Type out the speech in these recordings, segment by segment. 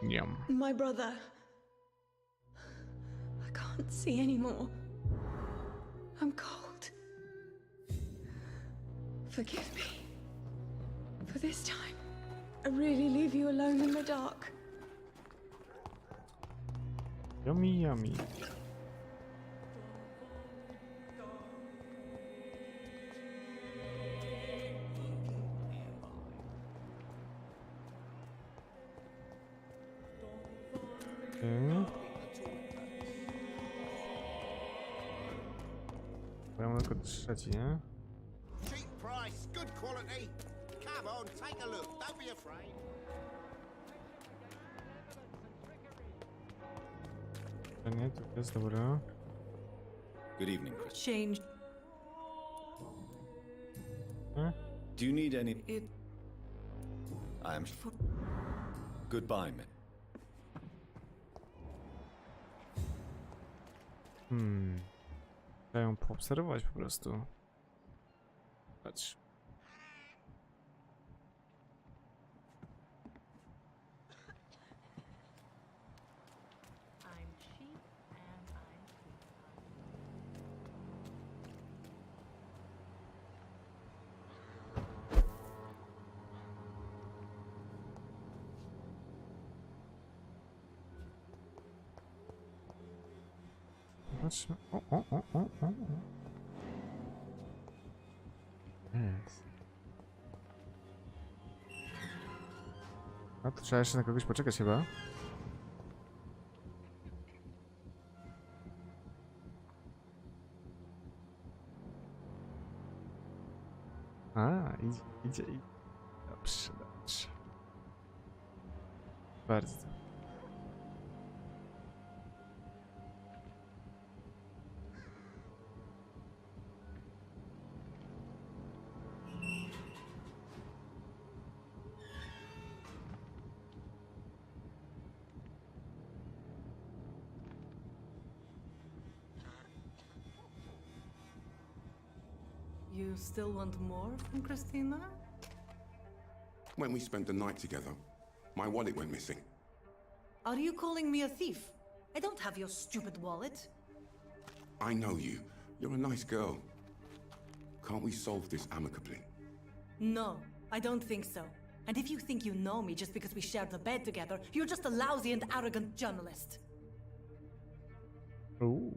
Niam. My brother. I can't see anymore. I'm cold. Forgive me. For this time, I really leave you alone in the dark. Yummy, yummy. Ja mam tylko trzeci, nie? Cheap price, good quality. Come on, take a look. Don't be afraid. To nie, to jest dobra. Good evening, Chris. Change Do you need any... it I am... for... Goodbye, man. Trzeba ją poobserwować po prostu. Patrz. I'm cheap and I'm cheap. Zobaczmy. O. Jest. A to trzeba jeszcze na kogoś poczekać chyba. A, idzie. Dobrze. Bardzo dobrze. You still want more from Christina? When we spent the night together, my wallet went missing. Are you calling me a thief? I don't have your stupid wallet. I know you. You're a nice girl. Can't we solve this amicably? No, I don't think so. And if you think you know me just because we shared the bed together, you're just a lousy and arrogant journalist. Ooh.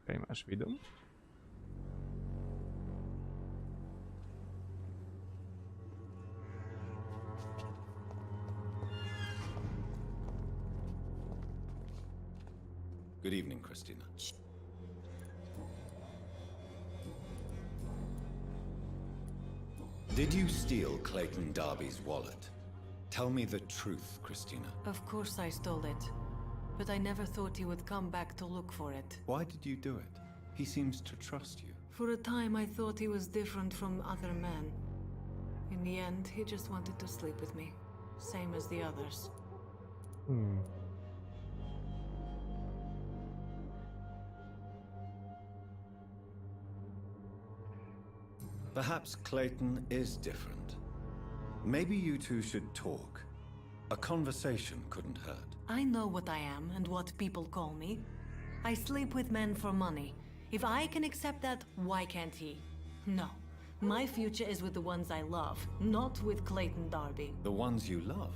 Okej, masz widok. Good evening, Christina. Did you steal Clayton Darby's wallet? Tell me the truth, Christina. Of course I stole it. But I never thought he would come back to look for it. Why did you do it? He seems to trust you. For a time I thought he was different from other men. In the end, he just wanted to sleep with me. Same as the others. Perhaps Clayton is different. Maybe you two should talk. A conversation couldn't hurt. I know what I am and what people call me. I sleep with men for money. If I can accept that, why can't he? No. My future is with the ones I love, not with Clayton Darby. The ones you love.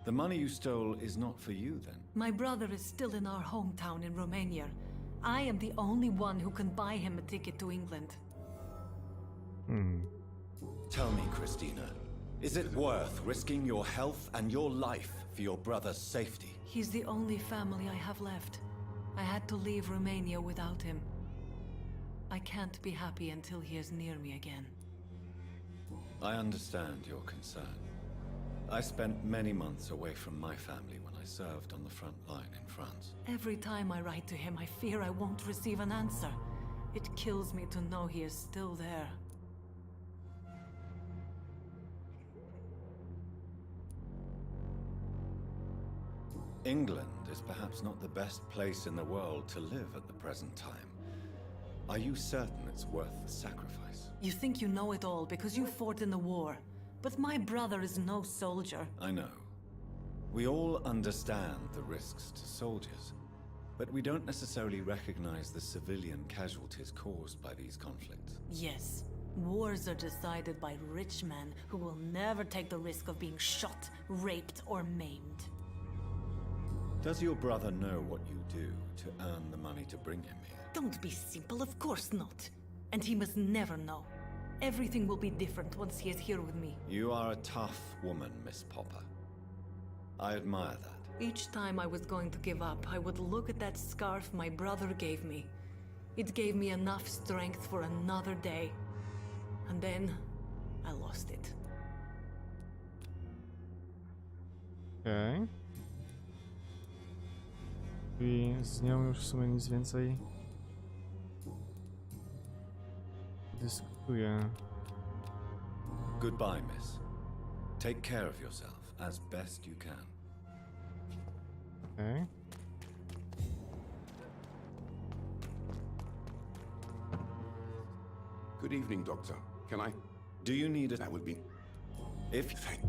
The money you stole is not for you, then? My brother is still in our hometown in Romania. I am the only one who can buy him a ticket to England. Tell me, Christina, is it worth risking your health and your life for your brother's safety? He's the only family I have left. I had to leave Romania without him. I can't be happy until he is near me again. I understand your concern. I spent many months away from my family when I served on the front line in France. Every time I write to him, I fear I won't receive an answer. It kills me to know he is still there. England is perhaps not the best place in the world to live at the present time. Are you certain it's worth the sacrifice? You think you know it all because you fought in the war. But my brother is no soldier. I know. We all understand the risks to soldiers, but we don't necessarily recognize the civilian casualties caused by these conflicts. Yes, wars are decided by rich men who will never take the risk of being shot, raped, or maimed. Does your brother know what you do to earn the money to bring him here? Don't be simple, of course not. And he must never know. Everything will be different once he is here with me. You are a tough woman, Miss Popper. I admire that. Each time I was going to give up, I would look at that scarf my brother gave me. It gave me enough strength for another day. And then, I lost it. Okej. I z nią już w sumie nic więcej dyskutuję. Goodbye, miss. Take care of yourself as best you can. Okej. Good evening, Doctor. Can I? Do you need a... That would be... If... Thank...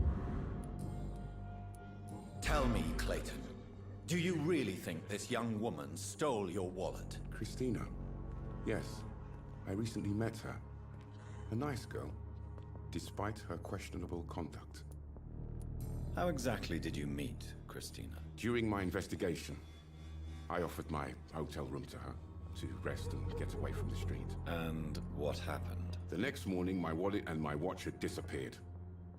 Tell me, Clayton, do you really think this young woman stole your wallet? Christina. Yes. I recently met her. A nice girl, despite her questionable conduct. How exactly did you meet Christina? During my investigation, I offered my hotel room to her to rest and get away from the street. And what happened? The next morning, my wallet and my watch had disappeared.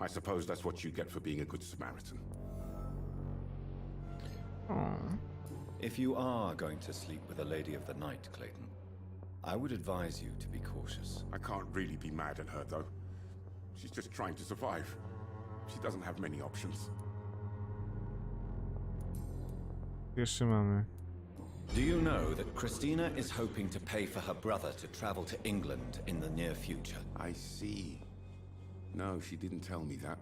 I suppose that's what you get for being a good Samaritan. If you are going to sleep with a lady of the night, Clayton, I would advise you to be cautious. I can't really be mad at her, though. She's just trying to survive. She doesn't have many options. Pierwszy mamy. Do you know that Christina is hoping to pay for her brother to travel to England in the near future? I see. No, she didn't tell me that.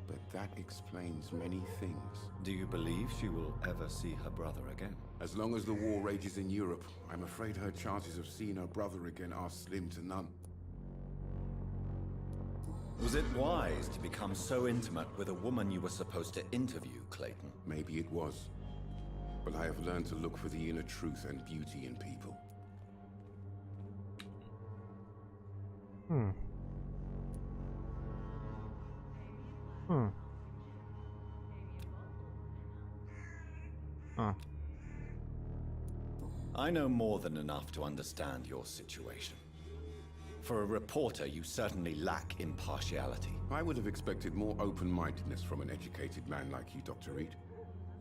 But that explains many things. Do you believe she will ever see her brother again? As long as the war rages in Europe, I'm afraid her chances of seeing her brother again are slim to none. Was it wise to become so intimate with a woman you were supposed to interview, Clayton? Maybe it was. But I have learned to look for the inner truth and beauty in people. I know more than enough to understand your situation. For a reporter, you certainly lack impartiality. I would have expected more open-mindedness from an educated man like you, Dr. Reed.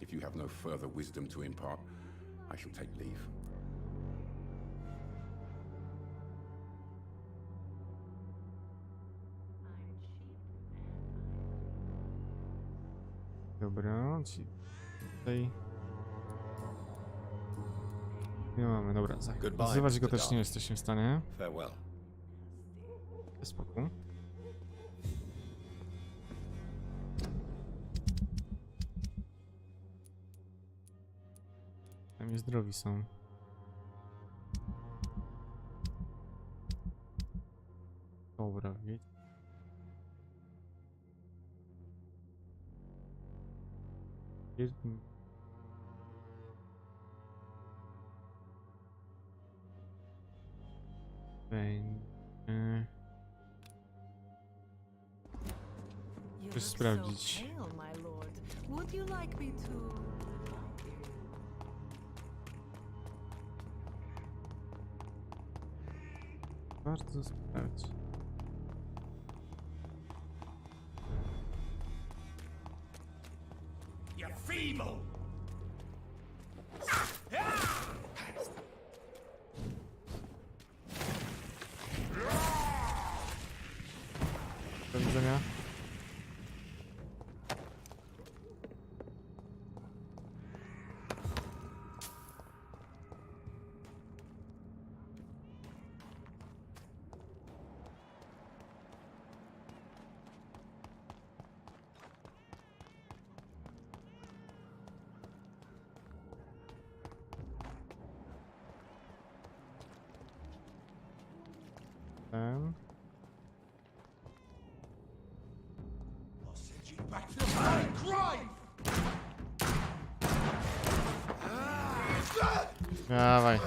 If you have no further wisdom to impart, I shall take leave. Dobra, ci tutaj nie mamy, dobra, zazywać go też nie jesteśmy w stanie. Farewell. Spoko. Tam jest zdrowi są. Dobra, wiecie. Jednym. Będzie. Chcesz sprawdzić. Bardzo sprawdź. You feeble! Do widzenia. Dawaj.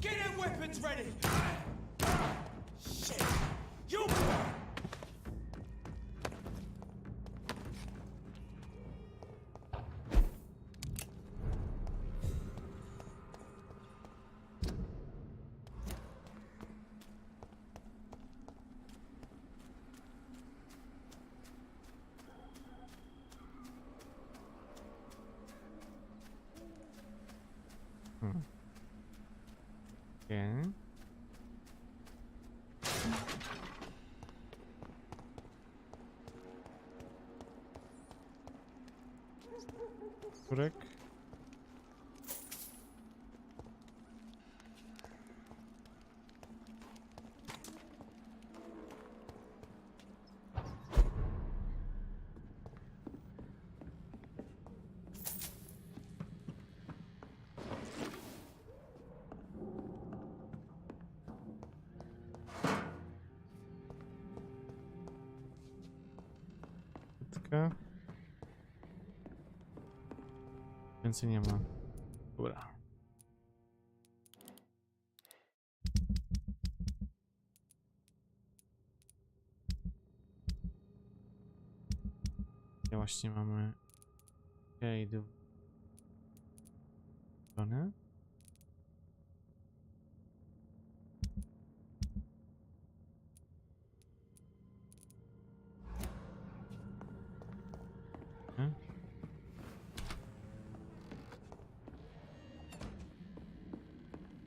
Get them weapons ready! Shit! You! Okay. Kurek. Więcej nie ma. Dobra. Ja właśnie mamy okej, strony.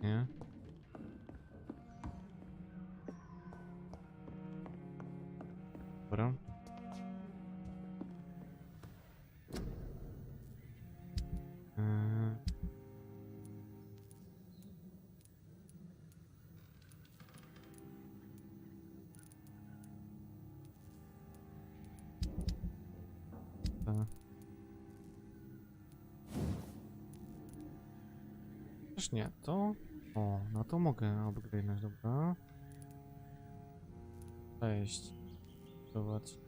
Nie. Dobra. Też nie, to... O, no to mogę upgrade'nąć, dobra. Cześć. Zobacz.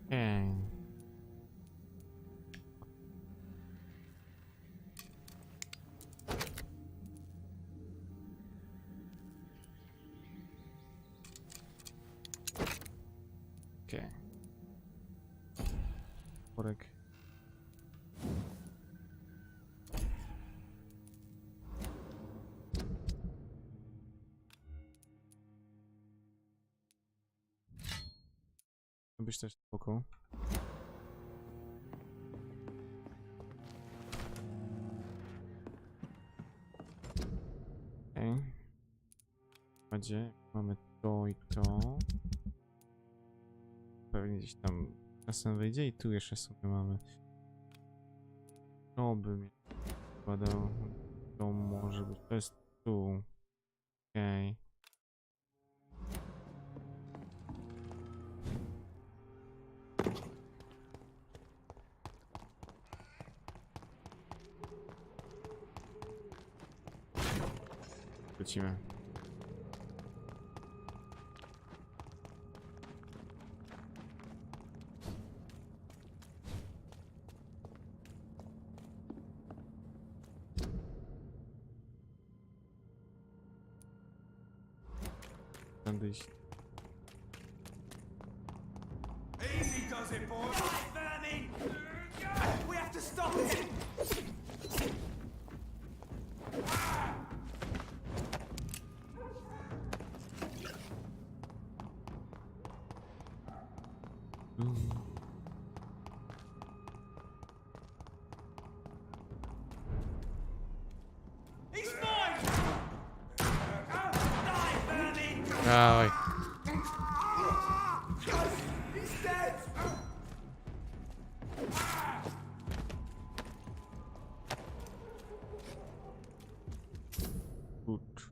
Okej. Okej. Worek. Byś też spoko. Okej. Będzie, mamy to i to. Pewnie gdzieś tam czasem wejdzie i tu jeszcze sobie mamy. To by mnie składał. To może być. To jest tu. Okej. Wrócimy. Tędy iść. Easy does it, boy! Vermin! We have to stop him! He's mine! Die, Vermin! Dawaj. He's dead! Kurcz.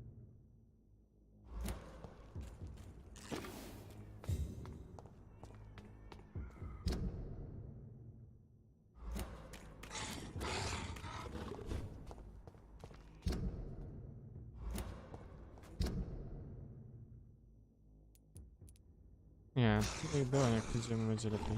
Nie, tutaj do jak idziemy będzie lepiej.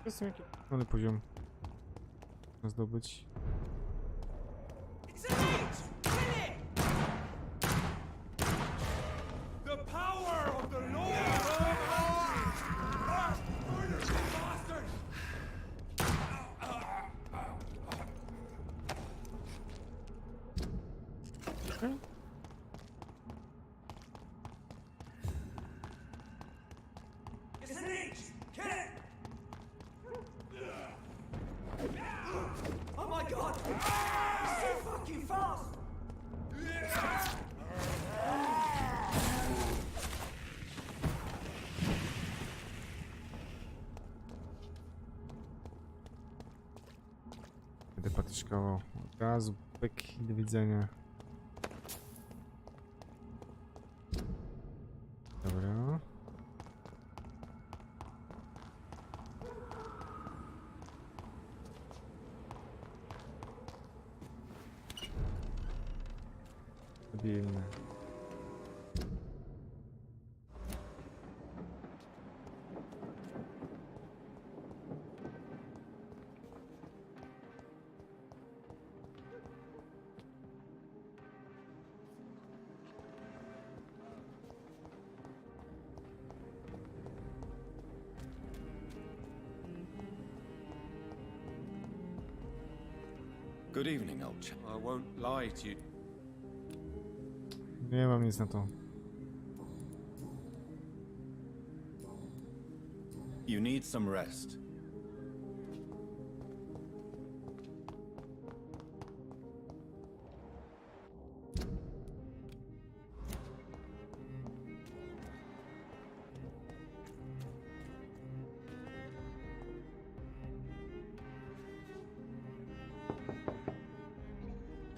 Jest jakiś nowy poziom można zdobyć. The power of the Lord! Murder, bastard! Okay. It's an inch! Kill it! Oh my god! He's so fucking fast! Będę patyczkował. Od razu pyk i do widzenia. Dobra. Stabilne. Good evening, old chap. I won't lie to you. Nie mam nic na to. You need some rest.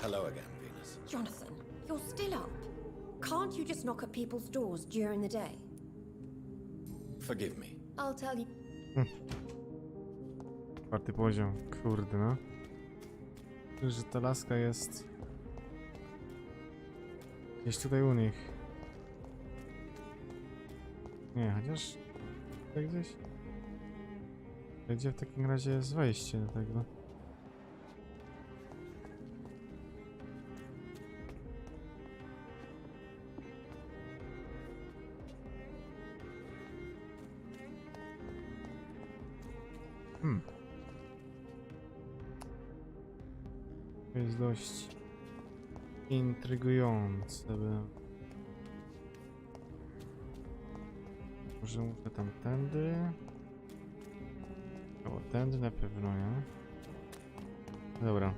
Hello again, Venus. Jonathan, you're still up. Can't you just knock at people's doors during the day? Forgive me. I'll tell you. Czwarty poziom. Kurde no. Że ta laska jest gdzieś tutaj u nich. Nie, chociaż tutaj gdzieś. Gdzie w takim razie jest wejście do tego? To jest dość intrygujące. Może muszę tamtędy? O, tędy na pewno, nie? Dobra.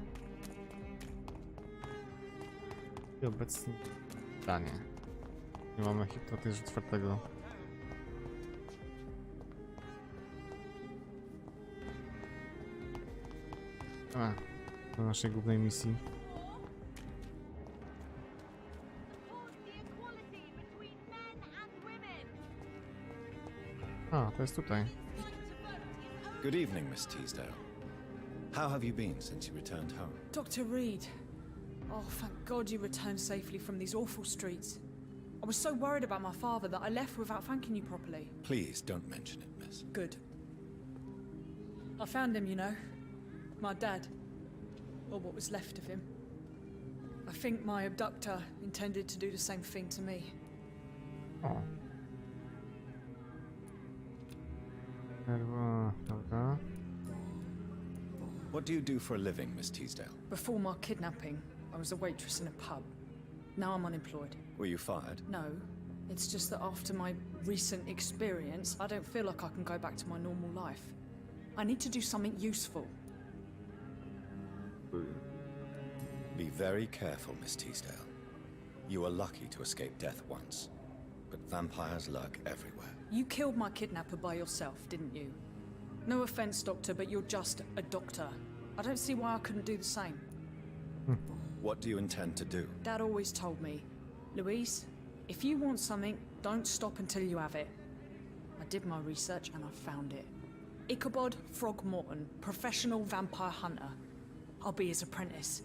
I obecnie pytanie. Nie mamy hipnotyzmu czwartego. Do naszej głównej misji. A, to jest tutaj. Good evening, Miss Teasdale. How have you been since you returned home? Dr. Reed. Oh, thank God you returned safely from these awful streets. I was so worried about my father that I left without thanking you properly. Please don't mention it, miss. Good. I found him, you know. My dad. Or what was left of him. I think my abductor intended to do the same thing to me. O. Dobra. What do you do for a living, Miss Teasdale? Before my kidnapping, I was a waitress in a pub. Now I'm unemployed. Were you fired? No, it's just that after my recent experience, I don't feel like I can go back to my normal life. I need to do something useful. Be very careful, Miss Teasdale. You were lucky to escape death once, but vampires lurk everywhere. You killed my kidnapper by yourself, didn't you? No offense, Doctor, but you're just a doctor. I don't see why I couldn't do the same. What do you intend to do? Dad always told me, Louise, if you want something, don't stop until you have it. I did my research and I found it. Ichabod Frogmorton, professional vampire hunter. I'll be his apprentice.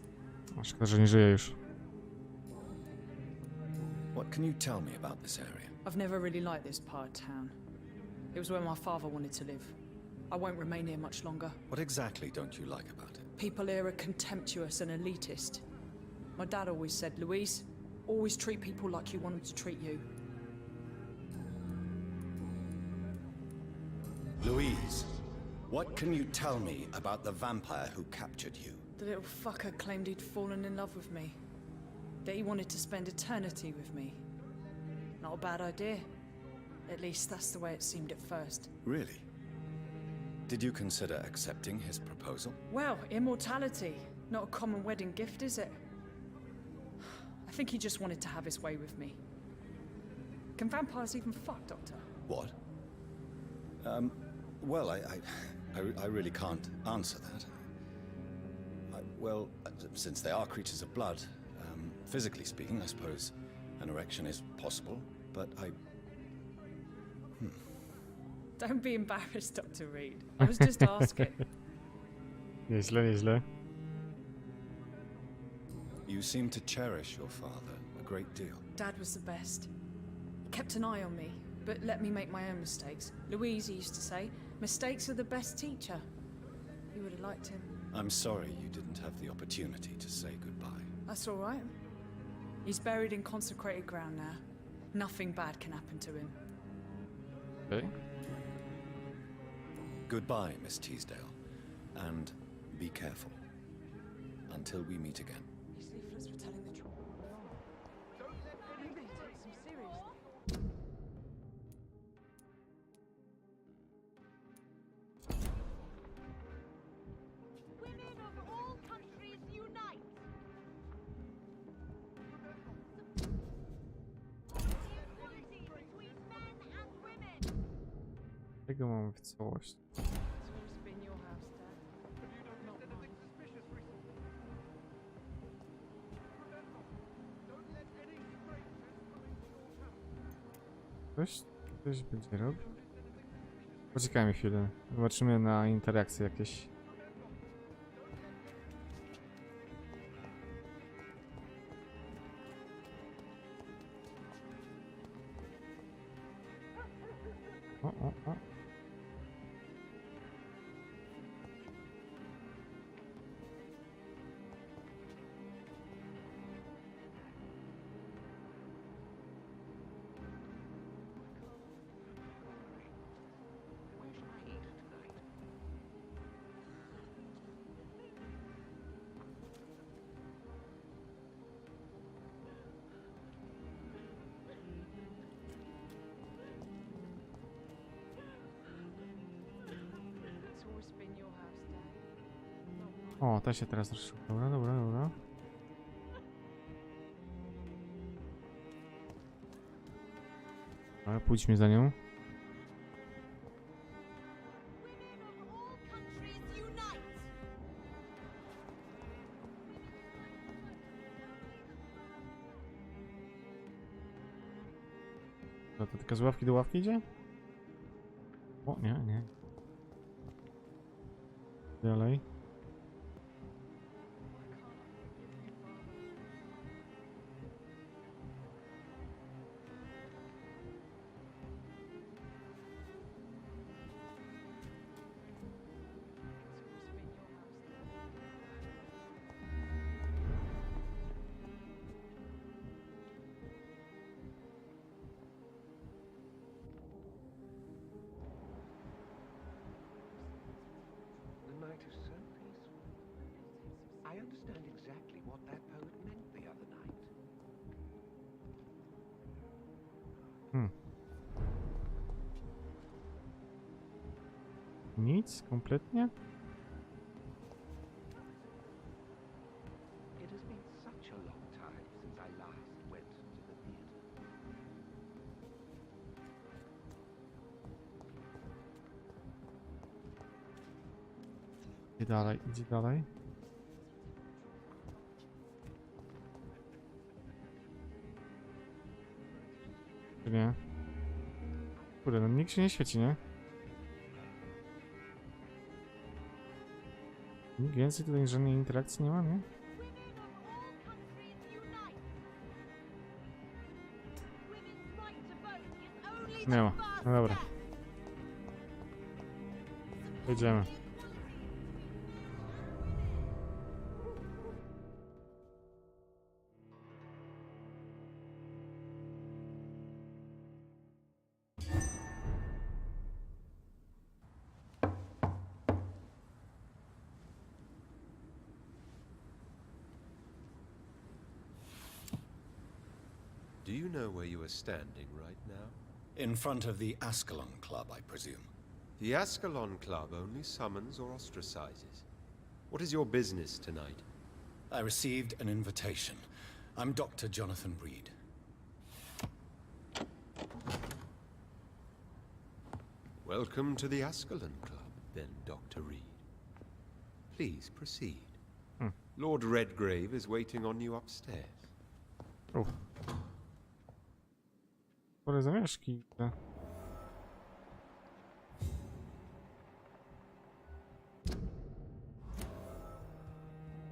A szkoda, że nie żyje już. What can you tell me about this area? I've never really liked this part of town. It was where my father wanted to live. I won't remain here much longer. What exactly don't you like about it? People here are contemptuous and elitist. My dad always said, Louise, always treat people like you want them to treat you. Louise, what can you tell me about the vampire who captured you? The little fucker claimed he'd fallen in love with me. That he wanted to spend eternity with me. Not a bad idea. At least that's the way it seemed at first. Really? Did you consider accepting his proposal? Well, immortality. Not a common wedding gift, is it? I think he just wanted to have his way with me. Can vampires even fuck, Doctor? What? Well, I really can't answer that. Well, since they are creatures of blood, physically speaking, I suppose an erection is possible, but Don't be embarrassed, Dr. Reed. I was just asking. Nieźle, nieźle. You seem to cherish your father a great deal. Dad was the best. He kept an eye on me, but let me make my own mistakes. Louise used to say, mistakes are the best teacher. You would have liked him. I'm sorry you didn't have the opportunity to say goodbye. That's all right. He's buried in consecrated ground now. Nothing bad can happen to him. Okay. Goodbye, Miss Teasdale, and be careful. Until we meet again. These leaflets were telling the truth. Women of all countries unite! Equality between men and women! Tego mamy w całości. Ktoś będzie robił? Poczekajmy chwilę. Zobaczymy na interakcje jakieś. O. O, ta się teraz ruszyła. Dobra. Ale pójdźmy za nią. To tylko z ławki do ławki idzie? O, nie. Dalej. I understand exactly what that poet meant the other night. Nic kompletnie? It has been such a long time since I last went to the theater. Idzie dalej, idzie dalej. Nie. Kurde, no nikt się nie świeci, nie? Nikt więcej tutaj żadnej interakcji nie ma, nie? Nie ma. No dobra. Jedziemy. Do you know where you are standing right now? In front of the Ascalon Club, I presume. The Ascalon Club only summons or ostracizes. What is your business tonight? I received an invitation. I'm Dr. Jonathan Reed. Welcome to the Ascalon Club, then, Dr. Reed. Please proceed. Lord Redgrave is waiting on you upstairs. Uff. Pole zamieszki.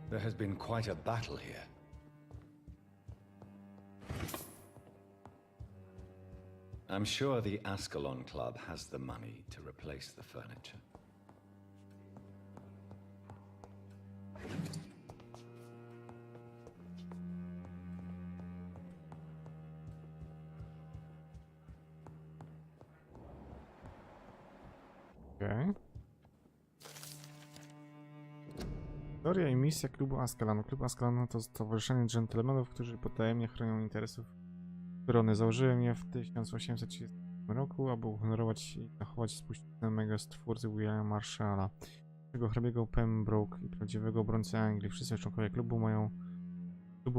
There has been quite a battle here. I'm sure the Ascalon Club has the money to replace the furniture. Okay. Historia i misja klubu Ascalon. Klub Ascalon to stowarzyszenie dżentelmenów, którzy potajemnie chronią interesów korony. Założyłem je w 1830 roku, aby uhonorować i zachować spuścizną stwórcy Williama Marshalla, tego hrabiego Pembroke i prawdziwego obrońcy Anglii. Wszyscy członkowie klubu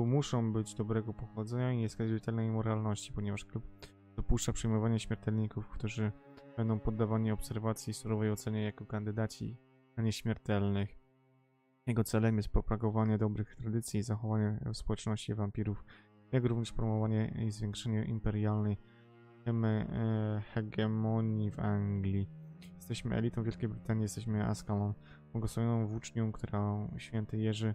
muszą być dobrego pochodzenia i nie skazać rzetelnej moralności, ponieważ klub dopuszcza przyjmowanie śmiertelników, którzy będą poddawani obserwacji i surowej ocenie jako kandydaci na nieśmiertelnych. Jego celem jest propagowanie dobrych tradycji i zachowanie w społeczności wampirów, jak również promowanie i zwiększenie imperialnej hegemonii w Anglii. Jesteśmy elitą Wielkiej Brytanii, jesteśmy Ascalon, błogosławioną włócznią, którą święty Jerzy,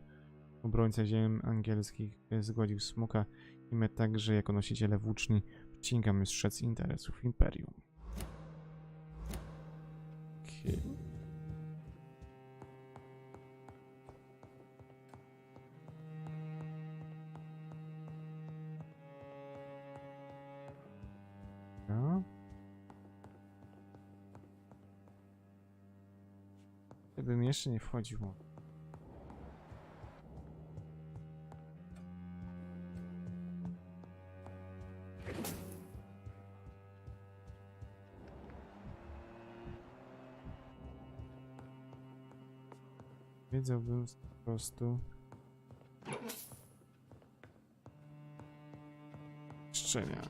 obrońca ziem angielskich, zgodził smoka i my także, jako nosiciele włóczni, przysięgamy strzec interesów imperium. Okay. No. Gdybym jeszcze nie wchodził. Wiedziałbym po prostu. Szczenia.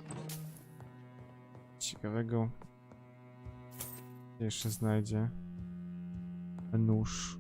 Ciekawego. Jeszcze znajdzie nóż.